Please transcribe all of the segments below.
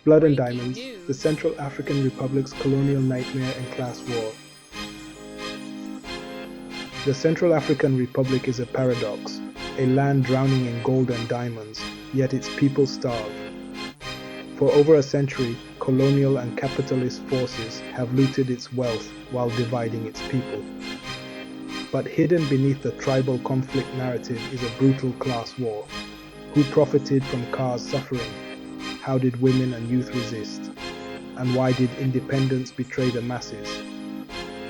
Blood and Breaking Diamonds, the news. Central African Republic's colonial nightmare and class war. The Central African Republic is a paradox, a land drowning in gold and diamonds, yet its people starve. For over a century, colonial and capitalist forces have looted its wealth while dividing its people. But hidden beneath the tribal conflict narrative is a brutal class war. Who profited from Ka's suffering? How did women and youth resist? And why did independence betray the masses?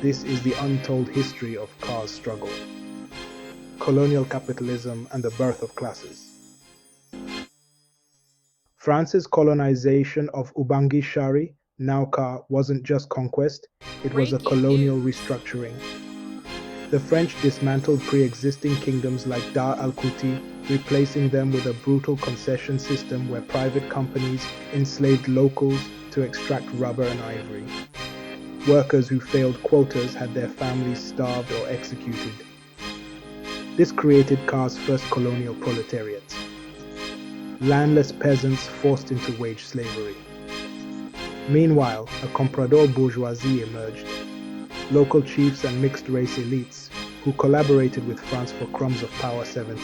This is the untold history of Ka's struggle. Colonial capitalism and the birth of classes. France's colonization of Ubangi Shari, now Ka, wasn't just conquest, it was a Breaking colonial news. restructuring. The French dismantled pre-existing kingdoms like Dar al-Kuti, replacing them with a brutal concession system where private companies enslaved locals to extract rubber and ivory. Workers who failed quotas had their families starved or executed. This created Ka's first colonial proletariat. Landless peasants forced into wage slavery. Meanwhile, a comprador bourgeoisie emerged. Local chiefs and mixed-race elites who collaborated with France for crumbs of power 17.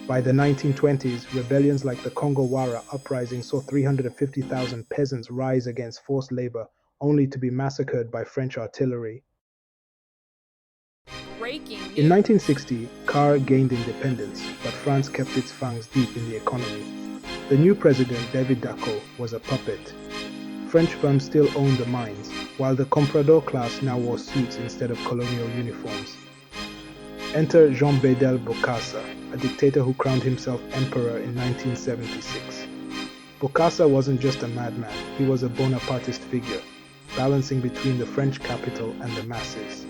By the 1920s, rebellions like the Congo-Wara uprising saw 350,000 peasants rise against forced labor, only to be massacred by French artillery. Breaking In news. 1960, CAR gained independence, but France kept its fangs deep in the economy. The new president, David Dacko, was a puppet. French firms still owned the mines, while the comprador class now wore suits instead of colonial uniforms. Enter Jean Bedel Bokassa, a dictator who crowned himself emperor in 1976. Bokassa wasn't just a madman, he was a Bonapartist figure, balancing between the French capital and the masses.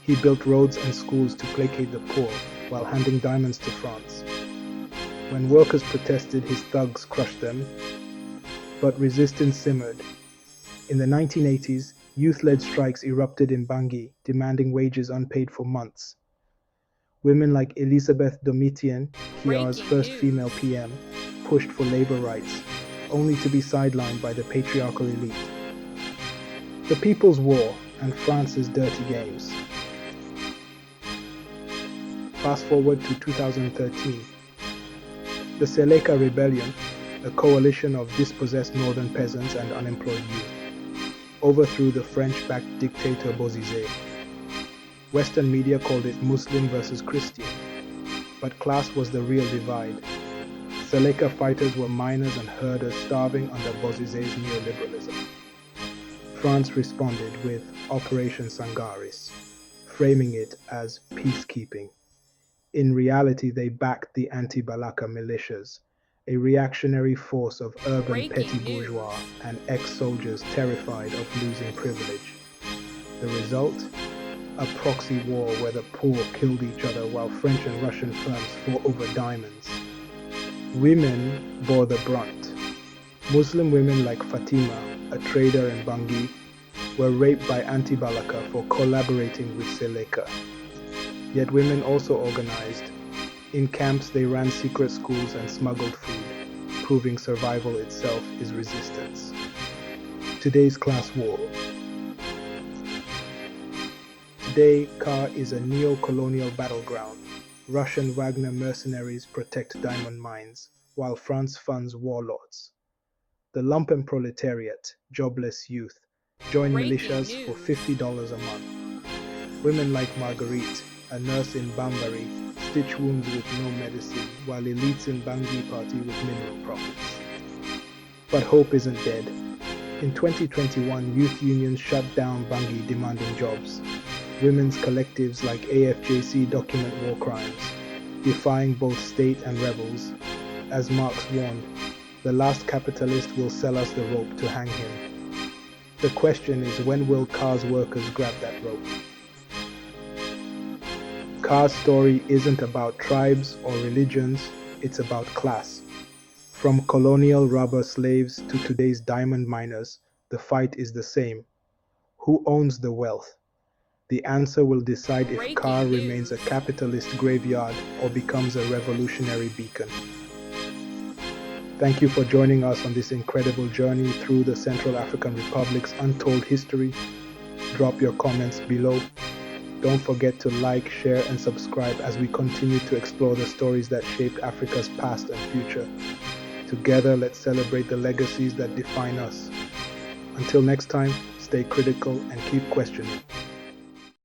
He built roads and schools to placate the poor while handing diamonds to France. When workers protested, his thugs crushed them, but resistance simmered. In the 1980s, youth-led strikes erupted in Bangui, demanding wages unpaid for months. Women like Elisabeth Domitian, Kiar's Breaking first female news. PM, pushed for labor rights, only to be sidelined by the patriarchal elite. The People's War and France's dirty games. Fast forward to 2013. The Seleka Rebellion, a coalition of dispossessed northern peasants and unemployed youth, overthrew the French-backed dictator Bozizé. Western media called it Muslim versus Christian, but class was the real divide. Seleka fighters were miners and herders starving under Bozizé's neoliberalism. France responded with Operation Sangaris, framing it as peacekeeping. In reality, they backed the anti-Balaka militias, a reactionary force of urban petty Breaking bourgeois news. and ex-soldiers terrified of losing privilege. The result? A proxy war where the poor killed each other while French and Russian firms fought over diamonds. Women bore the brunt. Muslim women like Fatima, a trader in Bangui, were raped by anti-Balaka for collaborating with Seleka. Yet women also organized. In camps, they ran secret schools and smuggled food, proving survival itself is resistance. Today's class war. Today, Kar is a neo-colonial battleground. Russian Wagner mercenaries protect diamond mines, while France funds warlords. The lumpen proletariat, jobless youth, join Breaking militias for news. $50 a month. Women like Marguerite, a nurse in Bambari, stitch wounds with no medicine, while elites in Bangui party with mineral profits. But hope isn't dead. In 2021, youth unions shut down Bangui demanding jobs. Women's collectives like AFJC document war crimes, defying both state and rebels. As Marx warned, the last capitalist will sell us the rope to hang him. The question is, when will Car's workers grab that rope? Car's story isn't about tribes or religions, it's about class. From colonial rubber slaves to today's diamond miners, the fight is the same. Who owns the wealth? The answer will decide if Car Breaking remains a news. capitalist graveyard or becomes a revolutionary beacon. Thank you for joining us on this incredible journey through the Central African Republic's untold history. Drop your comments below. Don't forget to like, share, and subscribe as we continue to explore the stories that shaped Africa's past and future. Together, let's celebrate the legacies that define us. Until next time, stay critical and keep questioning.